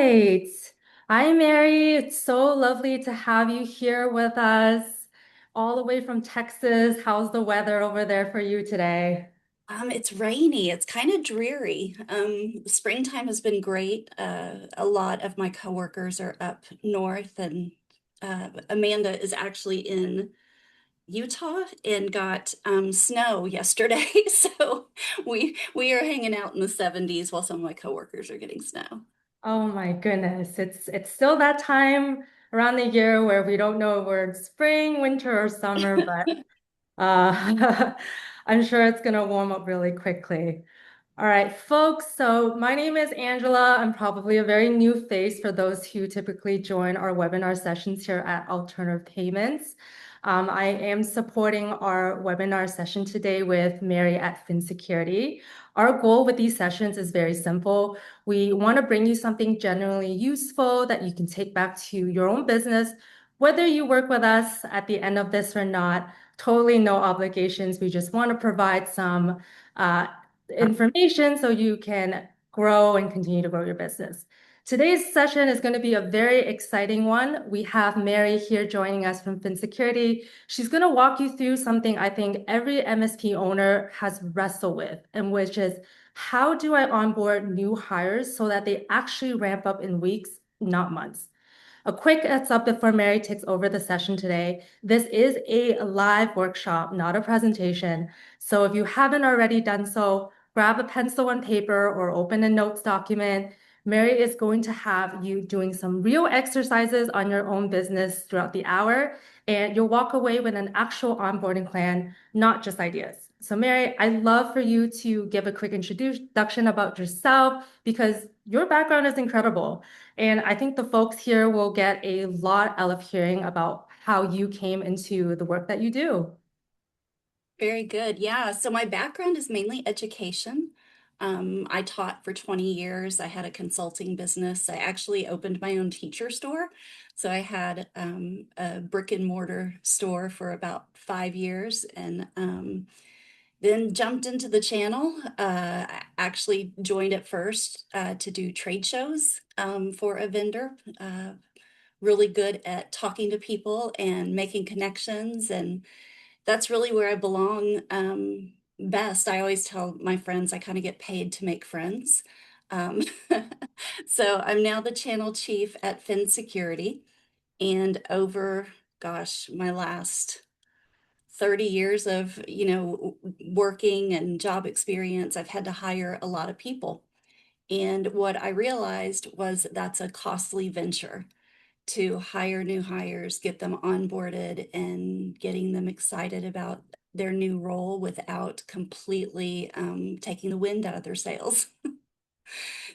right. Hi, Mary. It's so lovely to have you here with us, all the way from Texas. How's the weather over there for you today? It's rainy. It's kind of dreary. Springtime has been great. A lot of my coworkers are up north, and Amanda is actually in Utah and got snow yesterday. So we are hanging out in the 70s while some of my coworkers are getting snow. Oh my goodness. It's still that time around the year where we don't know if we're in spring, winter, or summer, but I'm sure it's gonna warm up really quickly. All right, folks. So my name is Angela. I'm probably a very new face for those who typically join our webinar sessions here at Alternative Payments. I am supporting our webinar session today with Mary at Phin Security. Our goal with these sessions is very simple. We want to bring you something generally useful that you can take back to your own business, whether you work with us at the end of this or not. Totally no obligations. We just want to provide some uh, information so you can grow and continue to grow your business. Today's session is going to be a very exciting one. We have Mary here joining us from Phin Security. She's going to walk you through something I think every MSP owner has wrestled with, and which is how do I onboard new hires so that they actually ramp up in weeks, not months? A quick heads up before Mary takes over the session today. This is a live workshop, not a presentation. So if you haven't already done so, grab a pencil and paper or open a notes document. Mary is going to have you doing some real exercises on your own business throughout the hour, and you'll walk away with an actual onboarding plan, not just ideas. So, Mary, I'd love for you to give a quick introduction about yourself because your background is incredible. And I think the folks here will get a lot out of hearing about how you came into the work that you do. Very good. Yeah. So my background is mainly education. I taught for 20 years. I had a consulting business. I actually opened my own teacher store. So I had a brick and mortar store for about 5 years and then jumped into the channel. I actually joined at first to do trade shows for a vendor. Really good at talking to people and making connections, and that's really where I belong best. I always tell my friends I kind of get paid to make friends. Um, so I'm now the channel chief at Phin Security, and over, gosh, my last 30 years of, working and job experience, I've had to hire a lot of people. And what I realized was that's a costly venture to hire new hires, get them onboarded, and getting them excited about their new role without completely taking the wind out of their sails.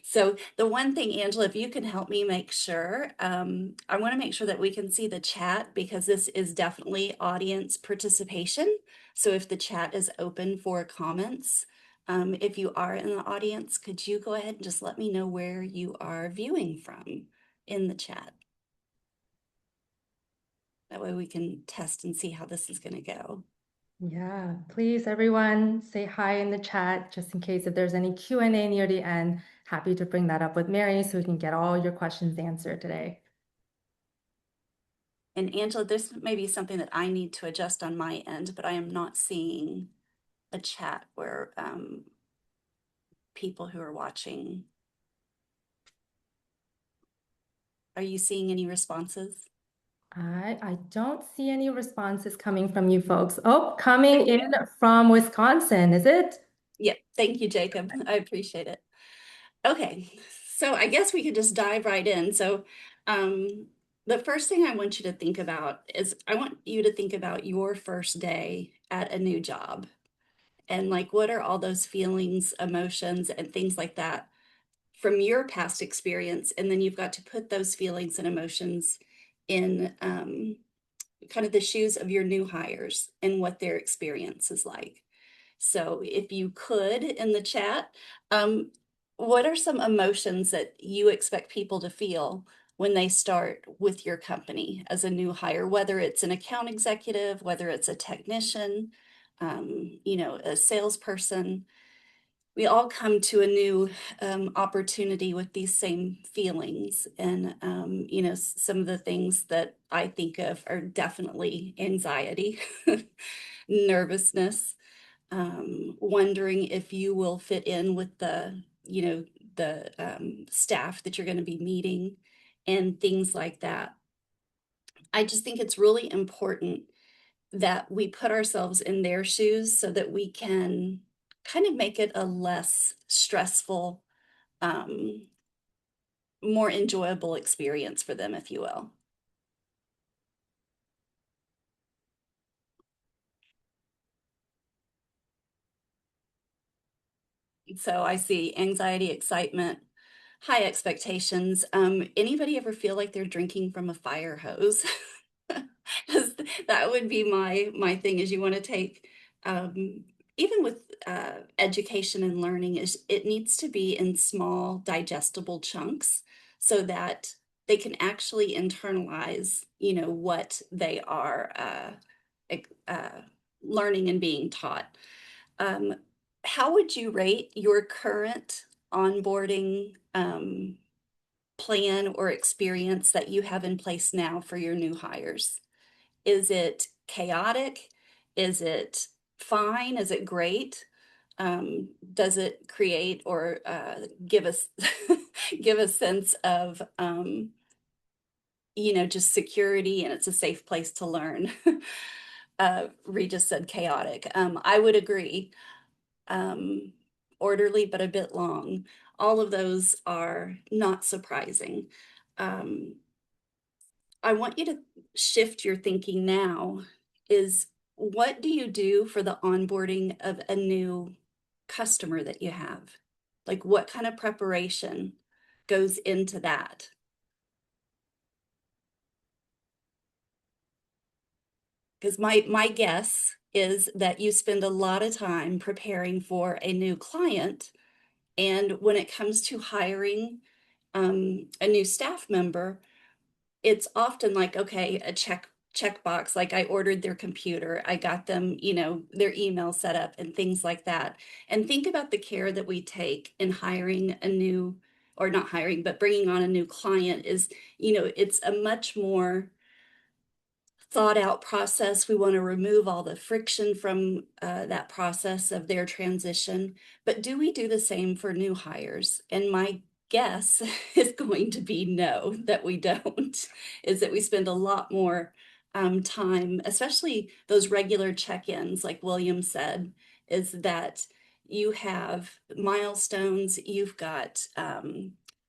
So the one thing, Angela, if you can help me make sure, I want to make sure that we can see the chat because this is definitely audience participation. So if the chat is open for comments, if you are in the audience, could you go ahead and just let me know where you are viewing from in the chat? That way we can test and see how this is going to go. Yeah, please, everyone, say hi in the chat just in case if there's any Q&A near the end. Happy to bring that up with Mary so we can get all your questions answered today. And Angela, this may be something that I need to adjust on my end, but I am not seeing a chat where people who are watching, are you seeing any responses? I don't see any responses coming from you folks. Oh, coming in from Wisconsin, is it? Yeah, thank you, Jacob. I appreciate it. Okay, so I guess we could just dive right in. So, the first thing I want you to think about is I want you to think about your first day at a new job and like what are all those feelings, emotions, and things like that from your past experience. And then you've got to put those feelings and emotions in kind of the shoes of your new hires and what their experience is like. So if you could in the chat, what are some emotions that you expect people to feel when they start with your company as a new hire, whether it's an account executive, whether it's a technician, a salesperson? we all come to a new opportunity with these same feelings. And, some of the things that I think of are definitely anxiety, nervousness, wondering if you will fit in with the staff that you're going to be meeting and things like that. I just think it's really important that we put ourselves in their shoes so that we can kind of make it a less stressful, um, more enjoyable experience for them, if you will. So I see anxiety, excitement, high expectations. Anybody ever feel like they're drinking from a fire hose? 'Cause that would be my thing is you want to take even with education and learning is it needs to be in small digestible chunks so that they can actually internalize, what they are learning and being taught. Um, how would you rate your current onboarding plan or experience that you have in place now for your new hires? Is it chaotic? Is it fine? Is it great? Does it create or give us give a sense of just security and it's a safe place to learn? Regis said chaotic. I would agree. Um, orderly but a bit long. All of those are not surprising. Um, I want you to shift your thinking now is what do you do for the onboarding of a new customer that you have? Like what kind of preparation goes into that? Because my guess is that you spend a lot of time preparing for a new client. And when it comes to hiring a new staff member, it's often like, okay, a checkbox, like I ordered their computer, I got them, their email set up and things like that. And think about the care that we take in hiring a new, or not hiring, but bringing on a new client is, it's a much more thought out process. We want to remove all the friction from that process of their transition. But do we do the same for new hires? And my guess is going to be no, that we don't, is that we spend a lot more time, especially those regular check ins, like William said, is that you have milestones, you've got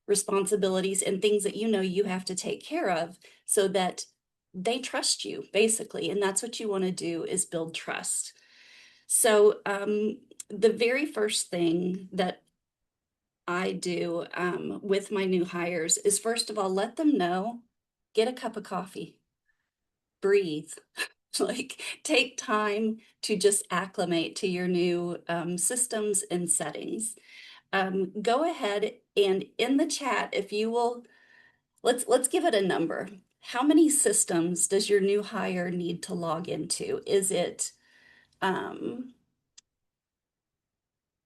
responsibilities and things that you have to take care of so that they trust you basically, and that's what you want to do is build trust. So the very first thing that I do with my new hires is first of all let them know, get a cup of coffee, breathe, like take time to just acclimate to your new systems and settings. Go ahead and in the chat, if you will, let's give it a number. How many systems does your new hire need to log into? Um,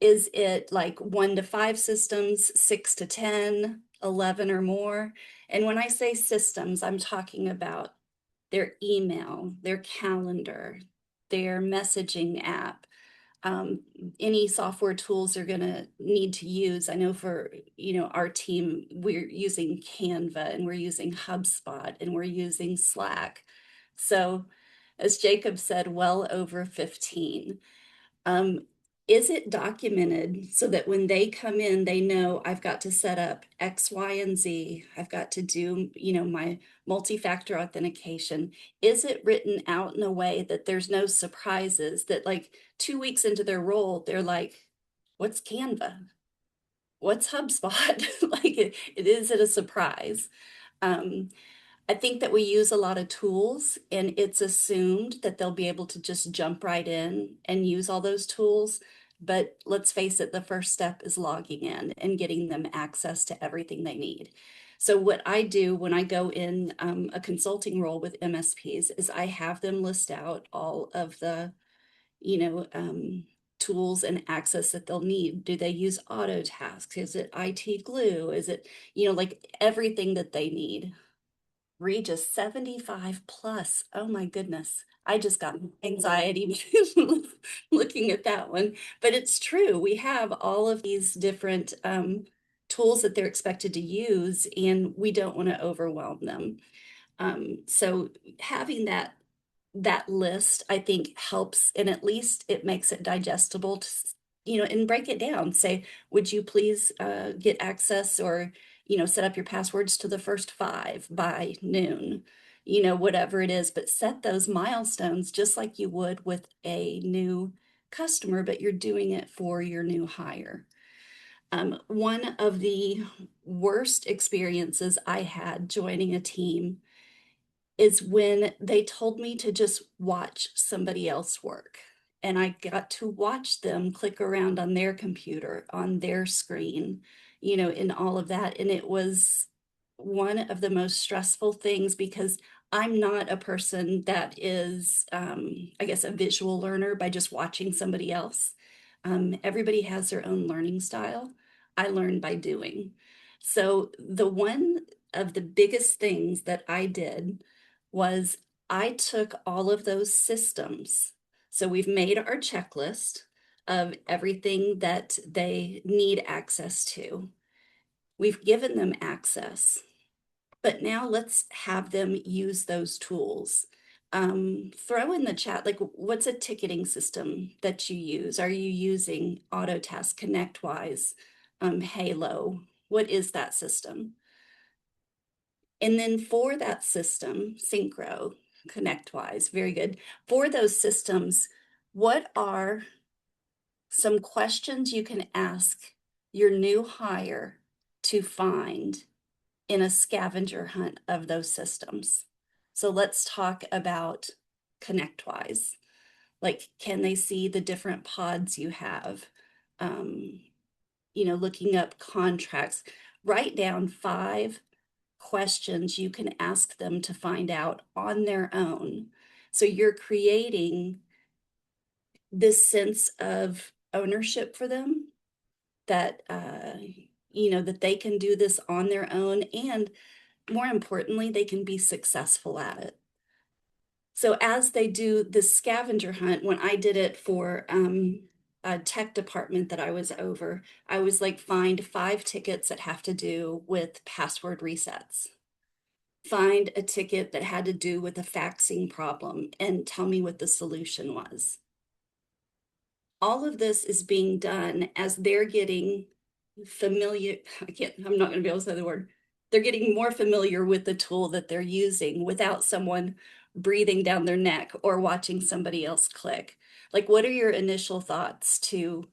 is it like 1 to 5 systems, 6 to 10, 11 or more? And when I say systems, I'm talking about their email, their calendar, their messaging app, um, any software tools they're going to need to use. I know for, our team, we're using Canva and we're using HubSpot and we're using Slack. So as Jacob said, well over 15. Um, is it documented so that when they come in, they know I've got to set up X, Y, and Z. I've got to do, my multi-factor authentication. Is it written out in a way that there's no surprises that like 2 weeks into their role, they're like, what's Canva? What's HubSpot? Like it is it a surprise? Um, I think that we use a lot of tools and it's assumed that they'll be able to just jump right in and use all those tools. But let's face it, the first step is logging in and getting them access to everything they need. So what I do when I go in a consulting role with MSPs is I have them list out all of the, you know, um, tools and access that they'll need. Do they use auto tasks? Is it IT glue? Is it, like everything that they need? Regis 75 plus. Oh my goodness. I just got anxiety looking at that one. But it's true. We have all of these different tools that they're expected to use, and we don't want to overwhelm them. So having that list, I think helps, and at least it makes it digestible to, and break it down. Say, would you please get access or, set up your passwords to the first 5 by noon, whatever it is, but set those milestones just like you would with a new customer, but you're doing it for your new hire. One of the worst experiences I had joining a team is when they told me to just watch somebody else work. And I got to watch them click around on their computer, on their screen, in all of that. And it was one of the most stressful things because I'm not a person that is, I guess, a visual learner by just watching somebody else. Everybody has their own learning style. I learn by doing. So the one of the biggest things that I did was I took all of those systems. So we've made our checklist of everything that they need access to. We've given them access, but now let's have them use those tools. Throw in the chat, like, what's a ticketing system that you use? Are you using Autotask, ConnectWise, Halo? What is that system? And then for that system, Synchro, ConnectWise, very good. For those systems, what are some questions you can ask your new hire to find in a scavenger hunt of those systems? So let's talk about ConnectWise. Like, can they see the different pods you have? Looking up contracts. Write down 5 questions you can ask them to find out on their own. So you're creating this sense of ownership for them that, that they can do this on their own. And more importantly, they can be successful at it. So as they do the scavenger hunt, when I did it for a tech department that I was over, I was like, find 5 tickets that have to do with password resets. Find a ticket that had to do with a faxing problem and tell me what the solution was. All of this is being done as they're getting familiar. I'm not going to be able to say the word. They're getting more familiar with the tool that they're using without someone breathing down their neck or watching somebody else click. Like, what are your initial thoughts to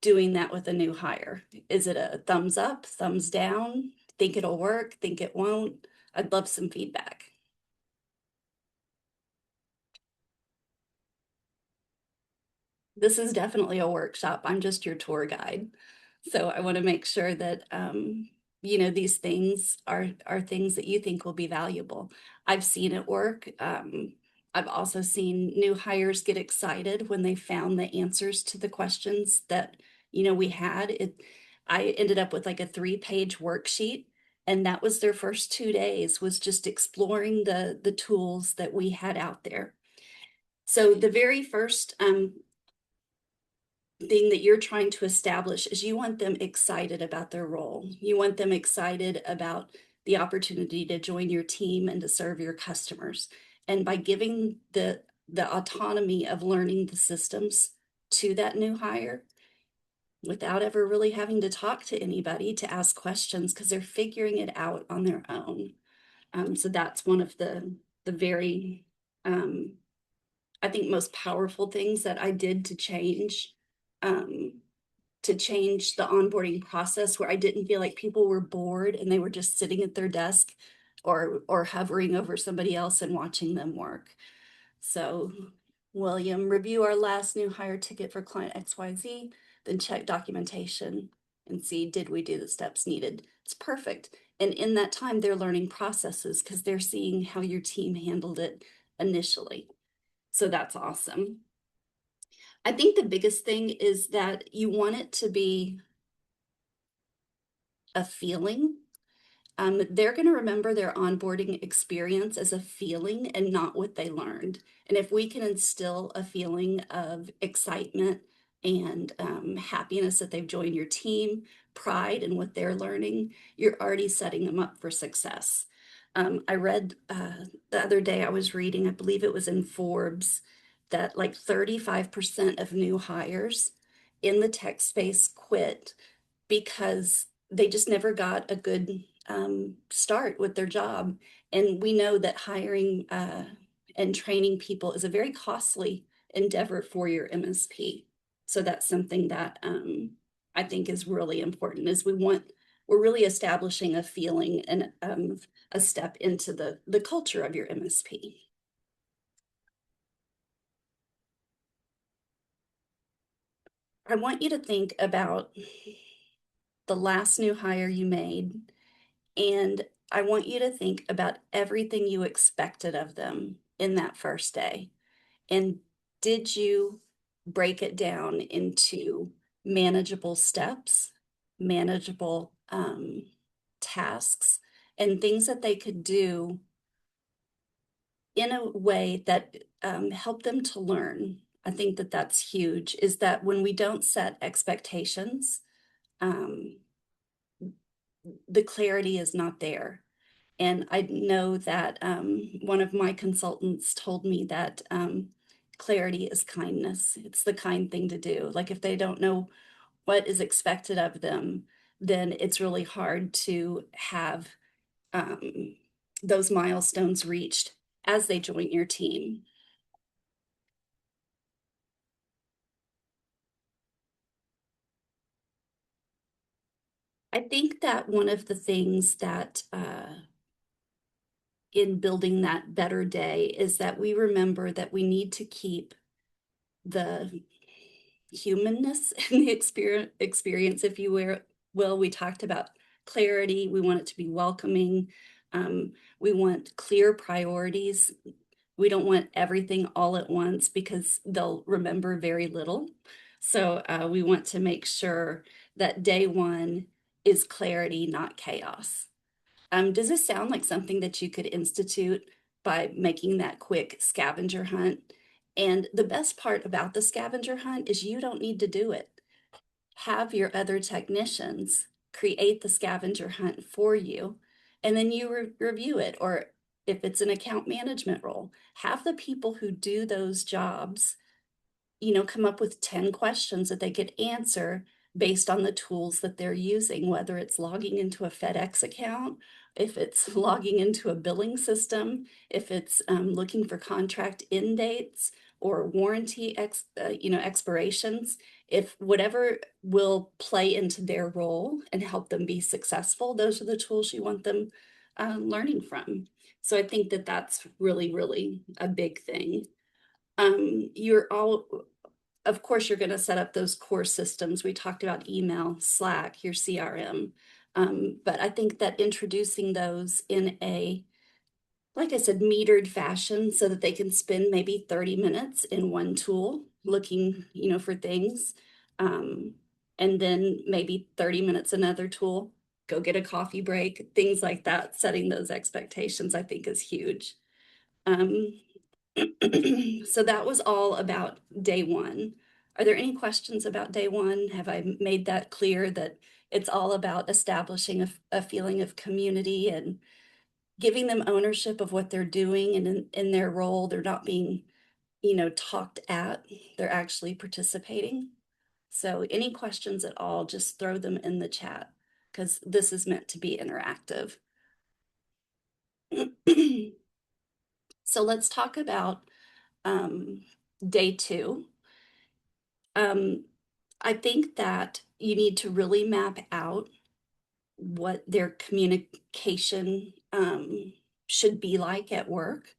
doing that with a new hire? Is it a thumbs up, thumbs down? Think it'll work? Think it won't? I'd love some feedback. This is definitely a workshop. I'm just your tour guide. So I want to make sure that these things are things that you think will be valuable. I've seen it work. I've also seen new hires get excited when they found the answers to the questions that we had. I ended up with like a 3-page worksheet, and that was their first 2 days, was just exploring the tools that we had out there. So the very first thing that you're trying to establish is you want them excited about their role. You want them excited about the opportunity to join your team and to serve your customers. And by giving the autonomy of learning the systems to that new hire without ever really having to talk to anybody to ask questions, because they're figuring it out on their own. So that's one of the very, I think, most powerful things that I did to change the onboarding process, where I didn't feel like people were bored and they were just sitting at their desk or hovering over somebody else and watching them work. So, William, review our last new hire ticket for client XYZ, then check documentation and see, did we do the steps needed? It's perfect. And in that time, they're learning processes because they're seeing how your team handled it initially. So that's awesome. I think the biggest thing is that you want it to be a feeling. They're going to remember their onboarding experience as a feeling and not what they learned. And if we can instill a feeling of excitement and happiness that they've joined your team, pride in what they're learning, you're already setting them up for success. I read the other day, I was reading, I believe it was in Forbes, that like 35% of new hires in the tech space quit because they just never got a good start with their job. And we know that hiring and training people is a very costly endeavor for your MSP. So that's something that I think is really important is we're really establishing a feeling and a step into the culture of your MSP. I want you to think about the last new hire you made. And I want you to think about everything you expected of them in that first day. And did you break it down into manageable steps, manageable tasks, and things that they could do in a way that helped them to learn? I think that that's huge, is that when we don't set expectations, um, the clarity is not there. And I know that one of my consultants told me that clarity is kindness. It's the kind thing to do. Like if they don't know what is expected of them, then it's really hard to have um, those milestones reached as they join your team. I think that one of the things that in building that better day is that we remember that we need to keep the humanness in the experience, if you will. We talked about clarity. We want it to be welcoming. We want clear priorities. We don't want everything all at once because they'll remember very little. So we want to make sure that day one is clarity, not chaos. Does this sound like something that you could institute by making that quick scavenger hunt? And the best part about the scavenger hunt is you don't need to do it. Have your other technicians create the scavenger hunt for you, and then you review it. Or if it's an account management role, have the people who do those jobs come up with 10 questions that they could answer based on the tools that they're using, whether it's logging into a FedEx account, if it's logging into a billing system, if it's looking for contract end dates or warranty expirations, if whatever will play into their role and help them be successful, those are the tools you want them learning from. So I think that that's really, really a big thing. You're all, of course, you're going to set up those core systems. We talked about email, Slack, your CRM. But I think that introducing those in a, like I said, metered fashion so that they can spend maybe 30 minutes in one tool looking, for things. And then maybe 30 minutes another tool, go get a coffee break, things like that. Setting those expectations, I think, is huge. Um, So that was all about day one. Are there any questions about day one? Have I made that clear that it's all about establishing a feeling of community and giving them ownership of what they're doing and in their role? They're not being, talked at, they're actually participating. So any questions at all, just throw them in the chat because this is meant to be interactive. So let's talk about day two. I think that you need to really map out what their communication should be like at work.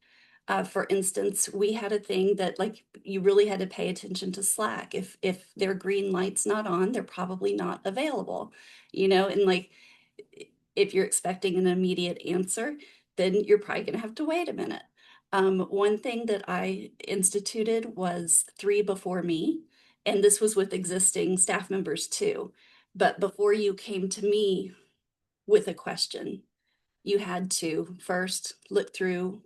For instance, we had a thing that like you really had to pay attention to Slack. If their green light's not on, they're probably not available, and like if you're expecting an immediate answer, then you're probably gonna have to wait a minute. One thing that I instituted was three before me. And this was with existing staff members too. But before you came to me with a question, you had to first look through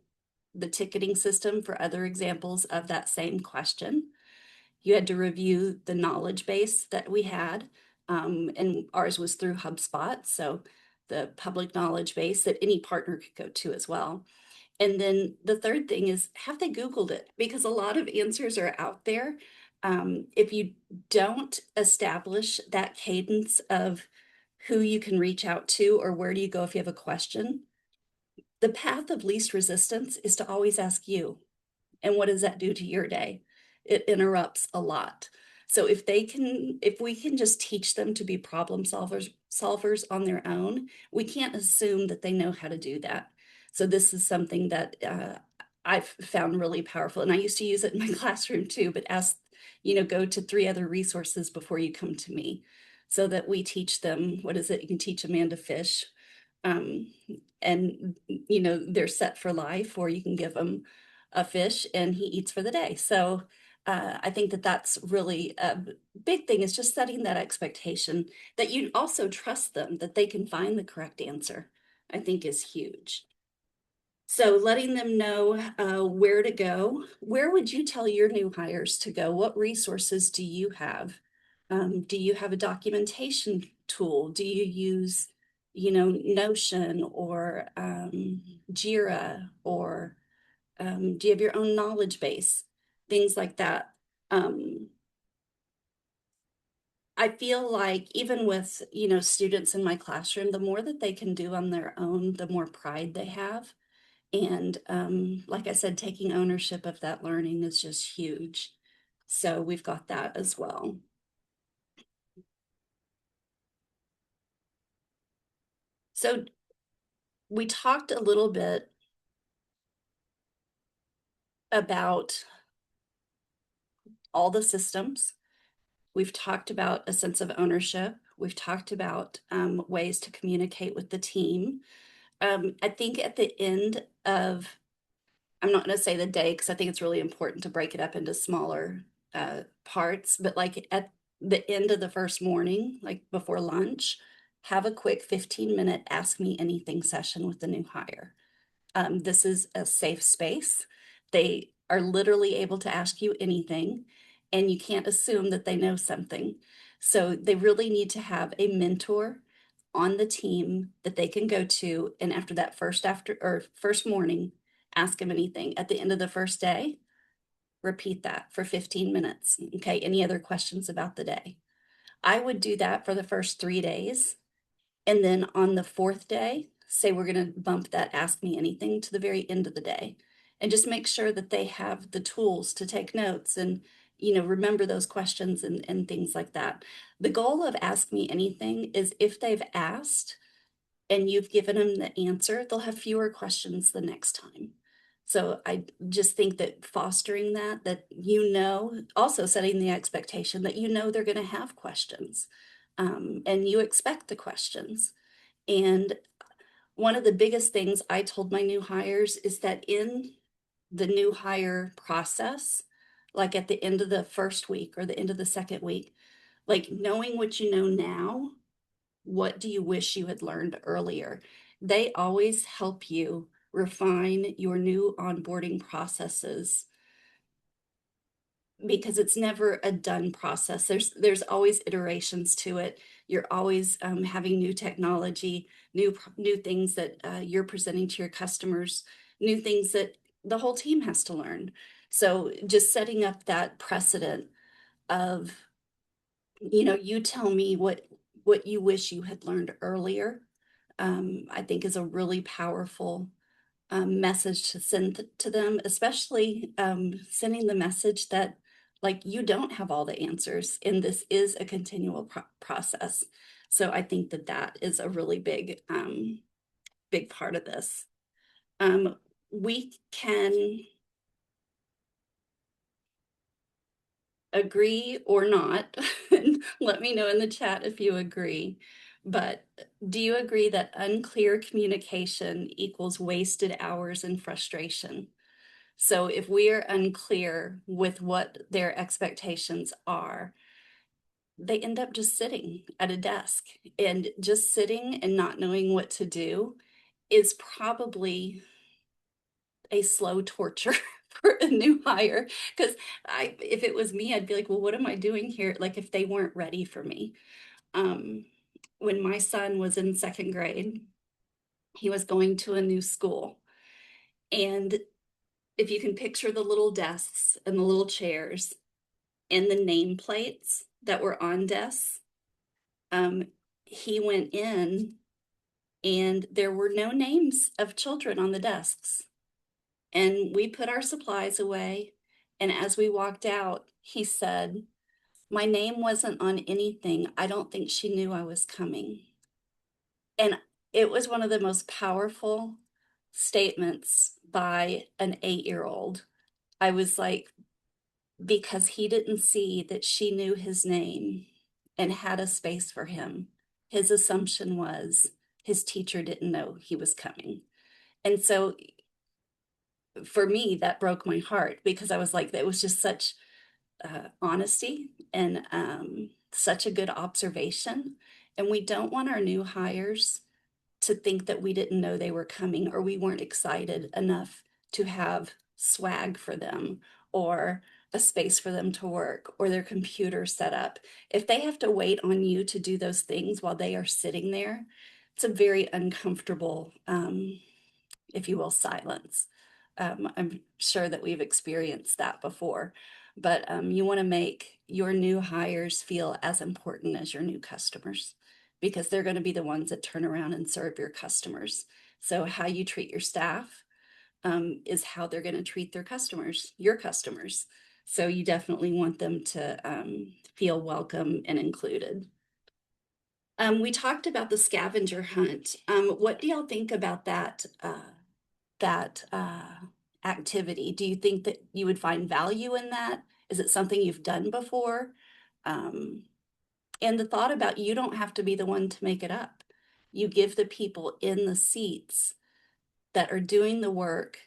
the ticketing system for other examples of that same question. You had to review the knowledge base that we had, and ours was through HubSpot, so the public knowledge base that any partner could go to as well. And then the third thing is, have they Googled it? Because a lot of answers are out there. If you don't establish that cadence of who you can reach out to or where do you go if you have a question, the path of least resistance is to always ask you, and what does that do to your day? It interrupts a lot. So if we can just teach them to be problem solvers on their own, we can't assume that they know how to do that. So this is something that I've found really powerful. And I used to use it in my classroom too, but go to 3 other resources before you come to me so that we teach them, what is it? You can teach a man to fish. Um, and they're set for life, or you can give them a fish and he eats for the day. So I think that that's really a big thing, is just setting that expectation that you also trust them, that they can find the correct answer, I think is huge. So letting them know where to go. Where would you tell your new hires to go? What resources do you have? Do you have a documentation tool? Do you use, Notion or Jira, or do you have your own knowledge base? Things like that. I feel like even with, students in my classroom, the more that they can do on their own, the more pride they have. And like I said, taking ownership of that learning is just huge. So we've got that as well. So we talked a little bit about all the systems. We've talked about a sense of ownership. We've talked about ways to communicate with the team. I think at the end of, I'm not going to say the day because I think it's really important to break it up into smaller parts, but like at the end of the first morning, like before lunch, have a quick 15-minute ask me anything session with the new hire. This is a safe space. They are literally able to ask you anything, and you can't assume that they know something. So they really need to have a mentor on the team that they can go to. And after that first morning, ask them anything. At the end of the first day, repeat that for 15 minutes. Okay. Any other questions about the day? I would do that for the first 3 days. And then on the fourth day, say we're going to bump that ask me anything to the very end of the day, and just make sure that they have the tools to take notes and, remember those questions and things like that. The goal of ask me anything is if they've asked and you've given them the answer, they'll have fewer questions the next time. So I just think that fostering that, also setting the expectation that they're going to have questions, and you expect the questions. And one of the biggest things I told my new hires is that in the new hire process, like at the end of the first week or the end of the second week, like knowing what you know now, what do you wish you had learned earlier? They always help you refine your new onboarding processes, because it's never a done process. There's always iterations to it. You're always having new technology, new things that you're presenting to your customers, new things that the whole team has to learn. So just setting up that precedent of, you tell me what you wish you had learned earlier, I think is a really powerful message to send to them, especially sending the message that, like, you don't have all the answers and this is a continual process. So I think that is a really big part of this. We can agree or not. Let me know in the chat if you agree. But do you agree that unclear communication equals wasted hours and frustration? So if we are unclear with what their expectations are, they end up just sitting at a desk, and just sitting and not knowing what to do is probably a slow torture for a new hire. Because if it was me, I'd be like, well, what am I doing here? Like if they weren't ready for me. Um, when my son was in second grade, he was going to a new school. And if you can picture the little desks and the little chairs and the nameplates that were on desks, um, he went in and there were no names of children on the desks. And we put our supplies away. And as we walked out, he said, my name wasn't on anything. I don't think she knew I was coming. And it was one of the most powerful statements by an 8-year-old. I was like, because he didn't see that she knew his name and had a space for him. His assumption was his teacher didn't know he was coming. And so for me, that broke my heart because I was like, that was just such honesty and such a good observation. And we don't want our new hires to think that we didn't know they were coming or we weren't excited enough to have swag for them or a space for them to work or their computer set up. If they have to wait on you to do those things while they are sitting there, it's a very uncomfortable, if you will, silence. I'm sure that we've experienced that before, but you want to make your new hires feel as important as your new customers because they're going to be the ones that turn around and serve your customers. So, how you treat your staff is how they're going to treat their customers, your customers. So, you definitely want them to feel welcome and included. We talked about the scavenger hunt. What do y'all think about that activity? Do you think that you would find value in that? Is it something you've done before? Um, and the thought about you don't have to be the one to make it up. You give the people in the seats that are doing the work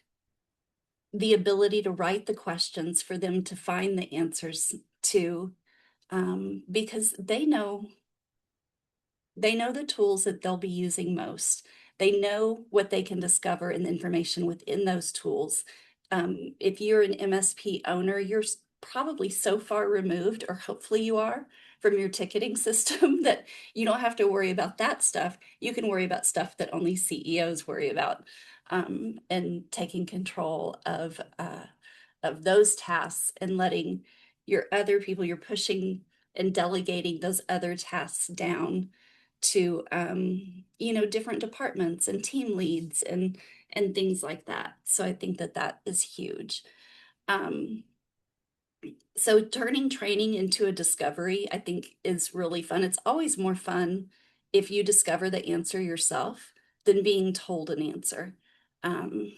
the ability to write the questions for them to find the answers to, because they know the tools that they'll be using most. They know what they can discover in the information within those tools. If you're an MSP owner, you're probably so far removed, or hopefully you are, from your ticketing system that you don't have to worry about that stuff. You can worry about stuff that only CEOs worry about, and taking control of those tasks and letting your other people, you're pushing and delegating those other tasks down to different departments and team leads and things like that. So I think that that is huge. um, so turning training into a discovery, I think, is really fun. It's always more fun if you discover the answer yourself than being told an answer. um,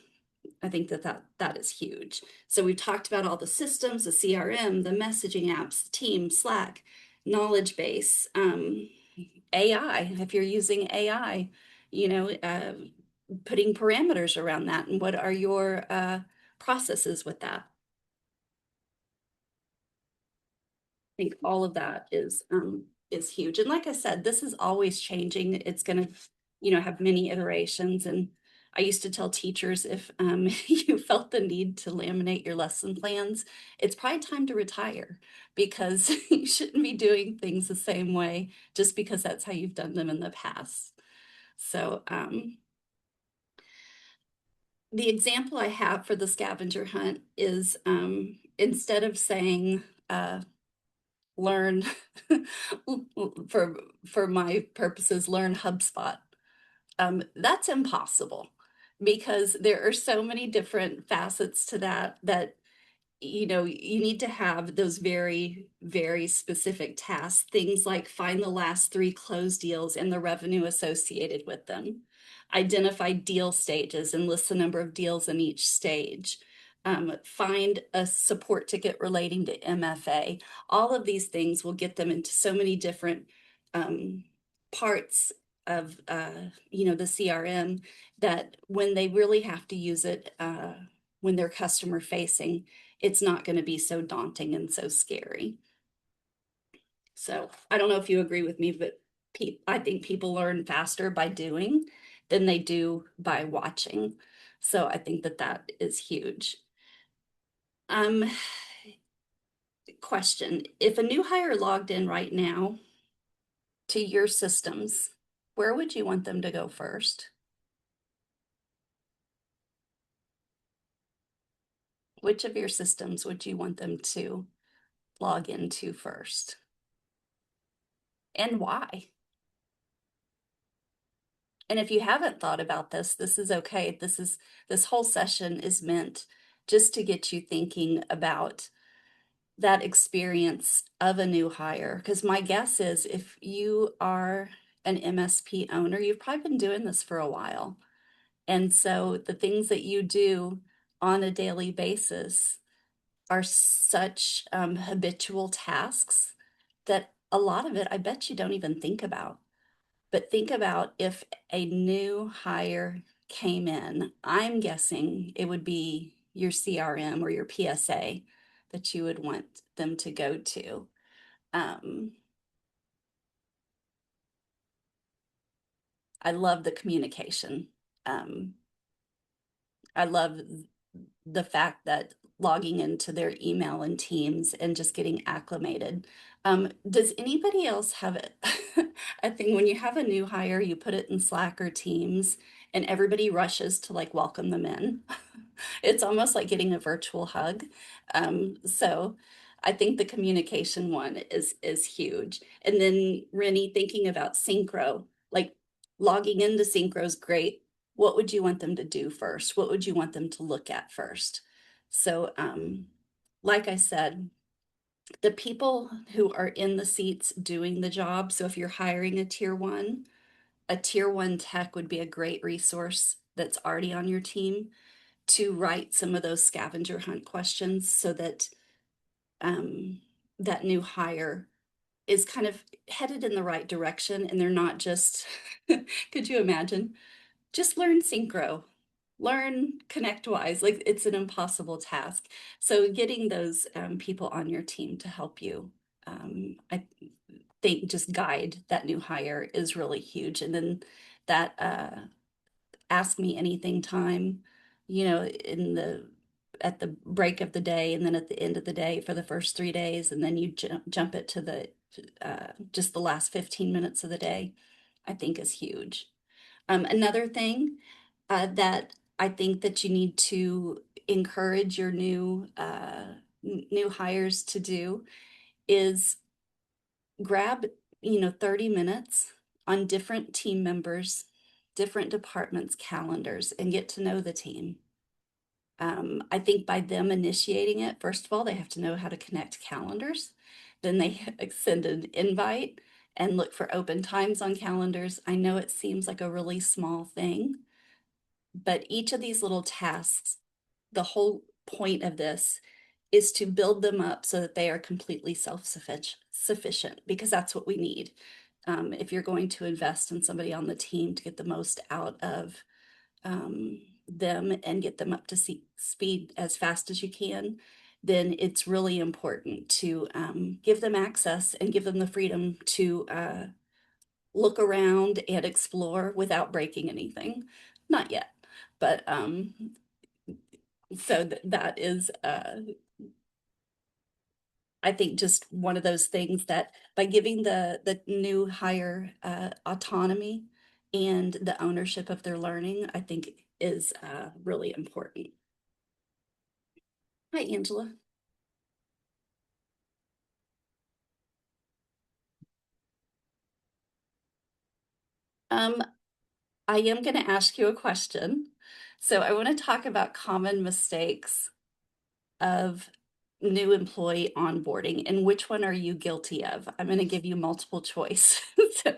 I think that is huge. So we've talked about all the systems, the CRM, the messaging apps, Team, Slack, knowledge base, AI. If you're using AI, you know, uh, putting parameters around that, and what are your processes with that? I think all of that is huge. And like I said, this is always changing. It's going to, have many iterations. And I used to tell teachers if you felt the need to laminate your lesson plans, it's probably time to retire because you shouldn't be doing things the same way just because that's how you've done them in the past. So the example I have for the scavenger hunt is instead of saying, learn for my purposes, learn HubSpot. That's impossible because there are so many different facets to that you need to have those very, very specific tasks, things like find the last 3 closed deals and the revenue associated with them, identify deal stages and list the number of deals in each stage, find a support ticket relating to MFA. All of these things will get them into so many different parts of the CRM that when they really have to use it, when they're customer facing, it's not going to be so daunting and so scary. So I don't know if you agree with me, but I think people learn faster by doing than they do by watching. So I think that that is huge. Um, Question, if a new hire logged in right now to your systems, where would you want them to go first? Which of your systems would you want them to log into first? And why? And if you haven't thought about this is okay. This whole session is meant just to get you thinking about that experience of a new hire. Because my guess is if you are an MSP owner, you've probably been doing this for a while. And so the things that you do on a daily basis are such habitual tasks that a lot of it, I bet you don't even think about. But think about if a new hire came in, I'm guessing it would be your CRM or your PSA that you would want them to go to. Um, I love the communication. Um, I love the fact that logging into their email and Teams and just getting acclimated. Does anybody else have it? I think when you have a new hire, you put it in Slack or Teams and everybody rushes to like welcome them in. It's almost like getting a virtual hug. So I think the communication one is huge. And then Rennie, thinking about synchro, like logging into synchro is great. What would you want them to do first? What would you want them to look at first? So, like I said, the people who are in the seats doing the job. So if you're hiring a tier one tech would be a great resource that's already on your team to write some of those scavenger hunt questions so that that new hire is kind of headed in the right direction and they're not just, could you imagine? Just learn synchro, learn ConnectWise. Like it's an impossible task. So getting those people on your team to help you, I think just guide that new hire is really huge. And then that ask me anything time, in the at the break of the day and then at the end of the day for the first 3 days, and then you jump it to the just the last 15 minutes of the day, I think is huge. Another thing that I think that you need to encourage your new hires to do is grab 30 minutes on different team members, different departments calendars, and get to know the team. I think by them initiating it, first of all, they have to know how to connect calendars. Then they send an invite and look for open times on calendars. I know it seems like a really small thing, but each of these little tasks, the whole point of this is to build them up so that they are completely self-sufficient, because that's what we need. If you're going to invest in somebody on the team to get the most out of them and get them up to speed as fast as you can, then it's really important to give them access and give them the freedom to look around and explore without breaking anything. Not yet, but so that is I think just one of those things that by giving the new hire autonomy and the ownership of their learning, I think is really important. Hi, Angela. Um, I am going to ask you a question. So I want to talk about common mistakes of new employee onboarding and which one are you guilty of? I'm going to give you multiple choice so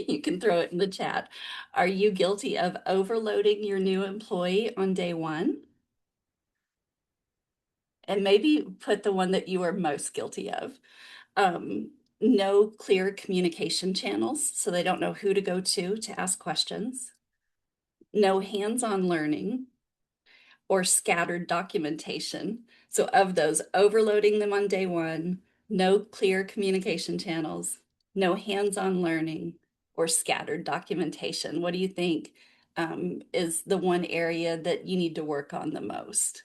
you can throw it in the chat. Are you guilty of overloading your new employee on day one? And maybe put the one that you are most guilty of. Um, no clear communication channels, so they don't know who to go to ask questions. No hands-on learning, or scattered documentation. So of those, overloading them on day one, no clear communication channels, no hands-on learning, or scattered documentation. What do you think is the one area that you need to work on the most?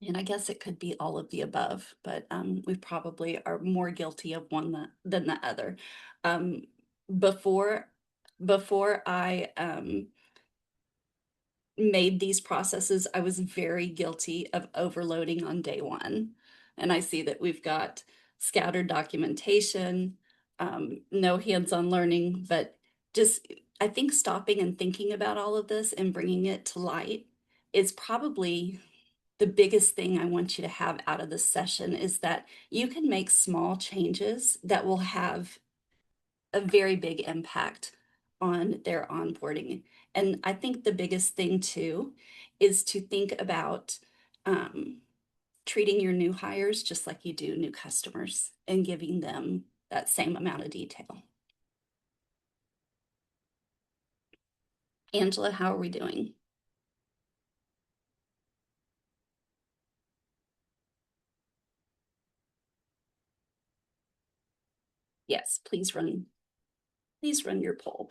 And I guess it could be all of the above, but we probably are more guilty of one than the other. Um, before before I made these processes, I was very guilty of overloading on day one. And I see that we've got scattered documentation, no hands-on learning, but just I think stopping and thinking about all of this and bringing it to light is probably the biggest thing I want you to have out of this session is that you can make small changes that will have a very big impact on their onboarding. And I think the biggest thing too is to think about treating your new hires just like you do new customers and giving them that same amount of detail. Angela, how are we doing? Yes, please run your poll.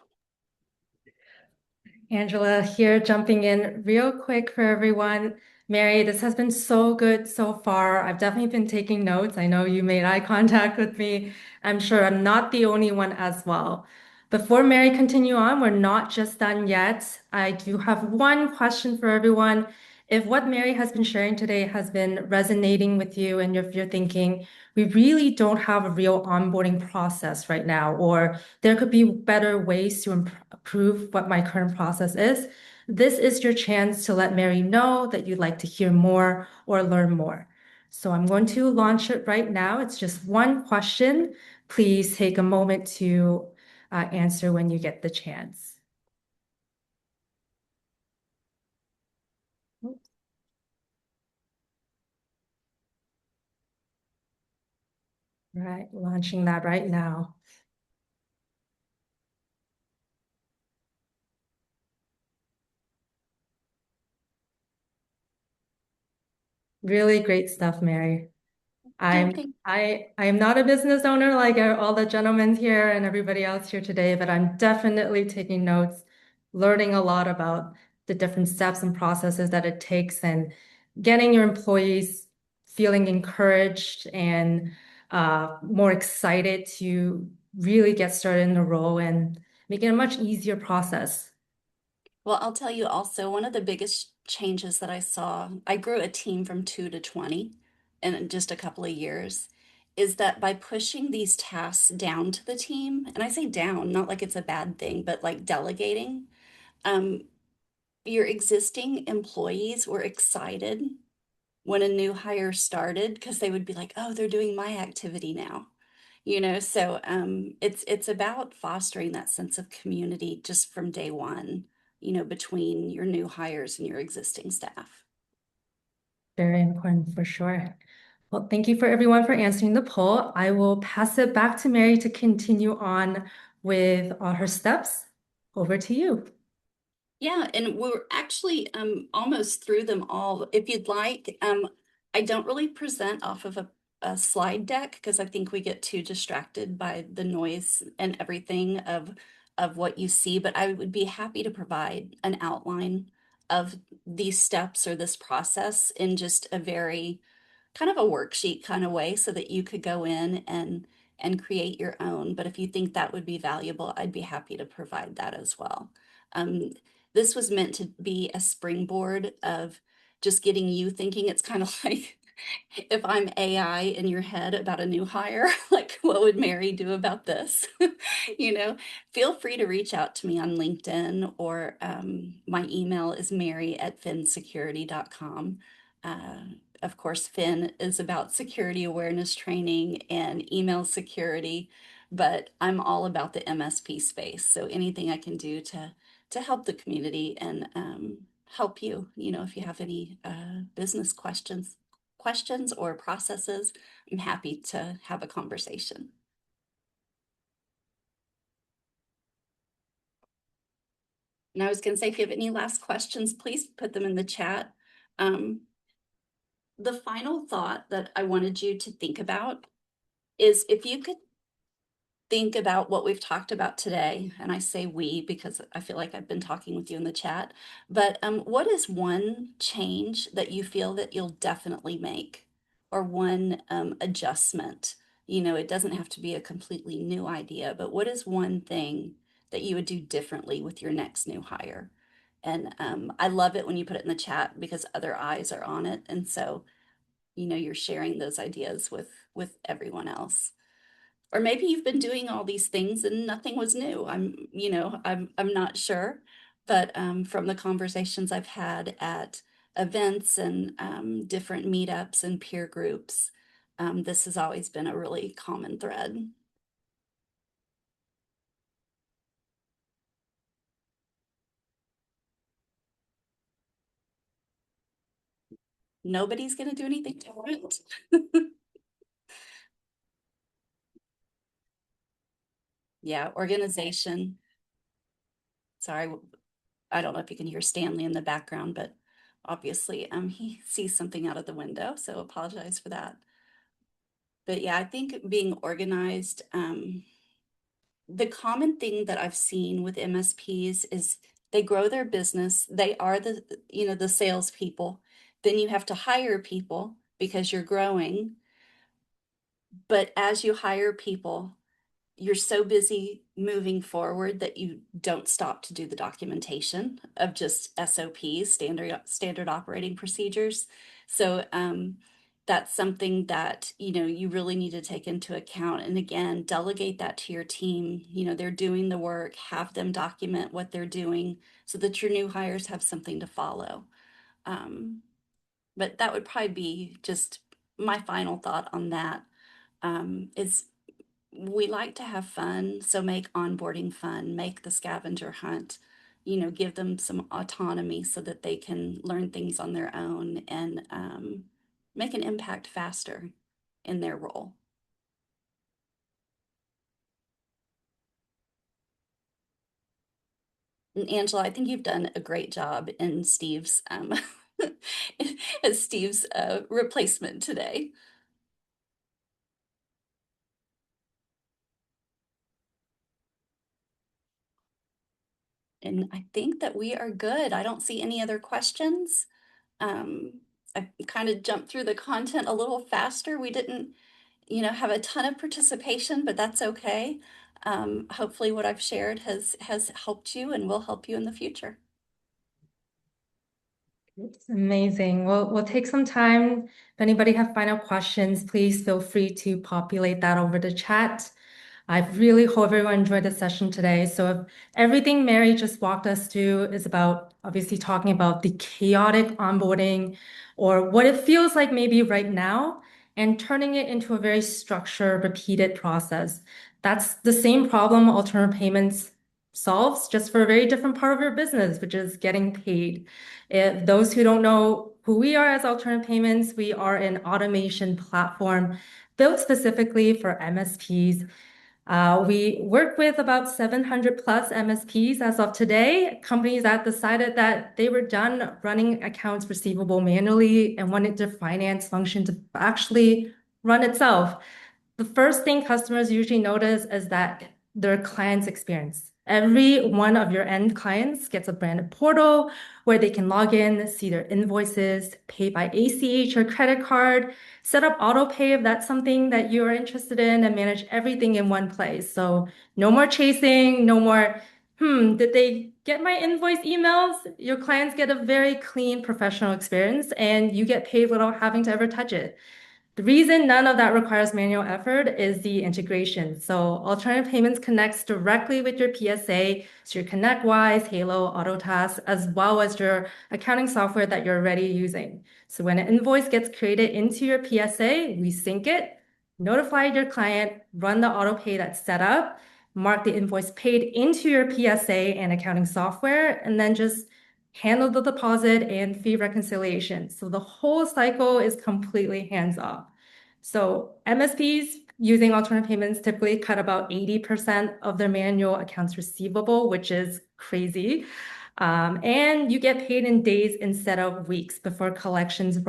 Angela here, jumping in real quick for everyone. Mary, this has been so good so far. I've definitely been taking notes. I know you made eye contact with me. I'm sure I'm not the only one as well. Before Mary continue on, we're not just done yet. I do have one question for everyone. If what Mary has been sharing today has been resonating with you and if you're thinking, we really don't have a real onboarding process right now, or there could be better ways to improve what my current process is. This is your chance to let Mary know that you'd like to hear more or learn more. So I'm going to launch it right now. It's just one question. Please take a moment to answer when you get the chance. All right, launching that right now. Really great stuff, Mary. Oh, I'm thank I am not a business owner like all the gentlemen here and everybody else here today, but I'm definitely taking notes, learning a lot about the different steps and processes that it takes and getting your employees feeling encouraged and more excited to really get started in the role and make it a much easier process. Well, I'll tell you also, one of the biggest changes that I saw, I grew a team from 2 to 20 in just a couple of years, is that by pushing these tasks down to the team, and I say down, not like it's a bad thing, but like delegating, um, your existing employees were excited when a new hire started because they would be like, oh, they're doing my activity now. So it's about fostering that sense of community just from day one, between your new hires and your existing staff. Very important for sure. Well, thank you for everyone for answering the poll. I will pass it back to Mary to continue on with all her steps. Over to you. Yeah, and we're actually almost through them all. If you'd like, I don't really present off of a slide deck because I think we get too distracted by the noise and everything of what you see, but I would be happy to provide an outline of these steps or this process in just a very kind of a worksheet kind of way so that you could go in and create your own. But if you think that would be valuable, I'd be happy to provide that as well. Um, this was meant to be a springboard of just getting you thinking. It's kind of like if I'm AI in your head about a new hire, like what would Mary do about this? you know, Feel free to reach out to me on LinkedIn or my email is mary@phinsecurity.com. Uh, of course, Phin is about security awareness training and email security, but I'm all about the MSP space. So anything I can do to help the community and help you, if you have any business questions or processes, I'm happy to have a conversation. And I was going to say, if you have any last questions, please put them in the chat. Um, the final thought that I wanted you to think about is if you could think about what we've talked about today, and I say we because I feel like I've been talking with you in the chat, but what is one change that you feel that you'll definitely make, or one adjustment? You know, it doesn't have to be a completely new idea, but what is one thing that you would do differently with your next new hire? And I love it when you put it in the chat because other eyes are on it, and so you're sharing those ideas with everyone else. Or maybe you've been doing all these things and nothing was new. I'm not sure, but from the conversations I've had at events and different meetups and peer groups, this has always been a really common thread. Nobody's going to do anything different. Yeah, organization. Sorry, I don't know if you can hear Stanley in the background, but obviously he sees something out of the window, so apologize for that. But yeah, I think being organized, the common thing that I've seen with MSPs is they grow their business. They are the salespeople. Then you have to hire people because you're growing. But as you hire people, you're so busy moving forward that you don't stop to do the documentation of just SOPs, standard operating procedures. So that's something that you really need to take into account. And again, delegate that to your team. They're doing the work, have them document what they're doing so that your new hires have something to follow. But that would probably be just my final thought on that. Is we like to have fun, so make onboarding fun, make the scavenger hunt, give them some autonomy so that they can learn things on their own and make an impact faster in their role. And Angela, I think you've done a great job in Steve's as Steve's replacement today. And I think that we are good. I don't see any other questions. Um, I kind of jumped through the content a little faster. We didn't, have a ton of participation, but that's okay. Hopefully what I've shared has helped you and will help you in the future. It's amazing. We'll take some time. If anybody have final questions, please feel free to populate that over the chat. I really hope everyone enjoyed the session today. So if everything Mary just walked us through is about obviously talking about the chaotic onboarding or what it feels like maybe right now and turning it into a very structured, repeated process. That's the same problem alternative payments solves just for a very different part of your business, which is getting paid. If those who don't know who we are as Alternative Payments, we are an automation platform built specifically for MSPs. We work with about 700 plus MSPs as of today, companies that decided that they were done running accounts receivable manually and wanted their finance function to actually run itself. The first thing customers usually notice is that their client's experience. Every one of your end clients gets a branded portal where they can log in, see their invoices, pay by ACH or credit card, set up auto pay if that's something that you are interested in, and manage everything in one place. So no more chasing, no more, did they get my invoice emails? Your clients get a very clean professional experience and you get paid without having to ever touch it. The reason none of that requires manual effort is the integration. So alternative payments connects directly with your PSA, so your ConnectWise, Halo, Autotask, as well as your accounting software that you're already using. So when an invoice gets created into your PSA, we sync it, notify your client, run the auto pay that's set up, mark the invoice paid into your PSA and accounting software, and then just handle the deposit and fee reconciliation. So the whole cycle is completely hands off. So MSPs using alternative payments typically cut about 80% of their manual accounts receivable, which is crazy. And you get paid in days instead of weeks because collections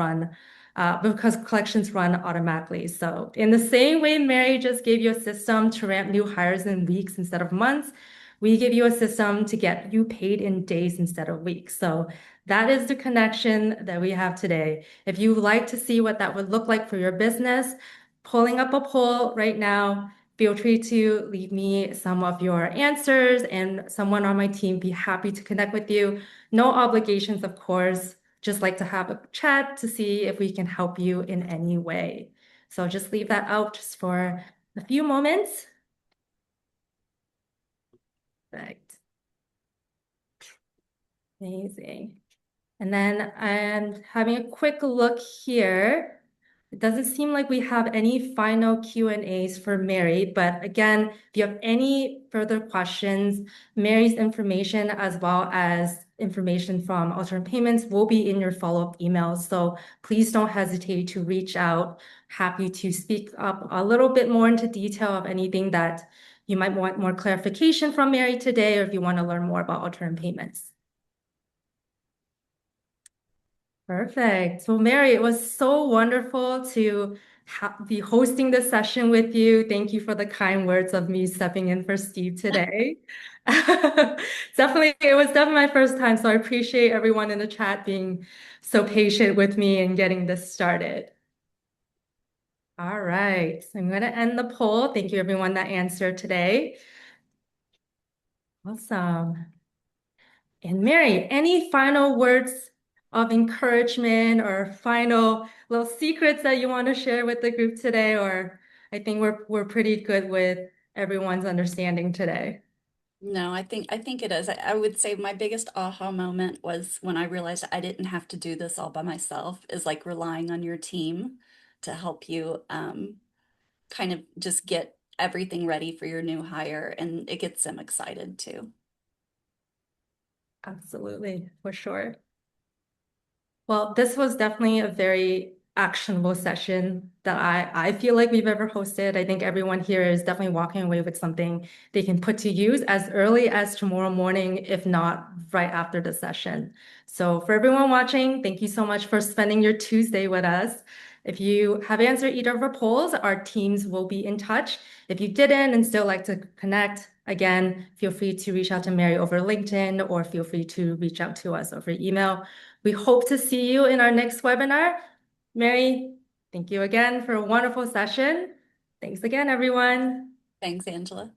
run automatically. So in the same way Mary just gave you a system to ramp new hires in weeks instead of months, we give you a system to get you paid in days instead of weeks. So that is the connection that we have today. If you would like to see what that would look like for your business, pulling up a poll right now. Feel free to leave me some of your answers, and someone on my team be happy to connect with you. No obligations, of course. Just like to have a chat to see if we can help you in any way. So just leave that out just for a few moments. Perfect. Amazing. And then I'm having a quick look here. It doesn't seem like we have any final Q&As for Mary, but again, if you have any further questions, Mary's information as well as information from alternate payments will be in your follow-up emails. So please don't hesitate to reach out. Happy to speak up a little bit more into detail of anything that you might want more clarification from Mary today, or if you want to learn more about alternate payments. Perfect. Well, Mary, it was so wonderful to be hosting this session with you. Thank you for the kind words of me stepping in for Steve today. It was definitely my first time, so I appreciate everyone in the chat being so patient with me and getting this started. All right, so I'm going to end the poll. Thank you, everyone that answered today. Awesome. And Mary, any final words of encouragement or final little secrets that you want to share with the group today? Or I think we're pretty good with everyone's understanding today. No, I think it is. I would say my biggest aha moment was when I realized I didn't have to do this all by myself, is like relying on your team to help you kind of just get everything ready for your new hire, and it gets them excited too. Absolutely, for sure. Well, this was definitely a very actionable session that I feel like we've ever hosted. I think everyone here is definitely walking away with something they can put to use as early as tomorrow morning, if not right after the session. So for everyone watching, thank you so much for spending your Tuesday with us. If you have answered either of our polls, our teams will be in touch. If you didn't and still like to connect, again, feel free to reach out to Mary over LinkedIn or feel free to reach out to us over email. We hope to see you in our next webinar. Mary, thank you again for a wonderful session. Thanks again, everyone. Thanks, Angela.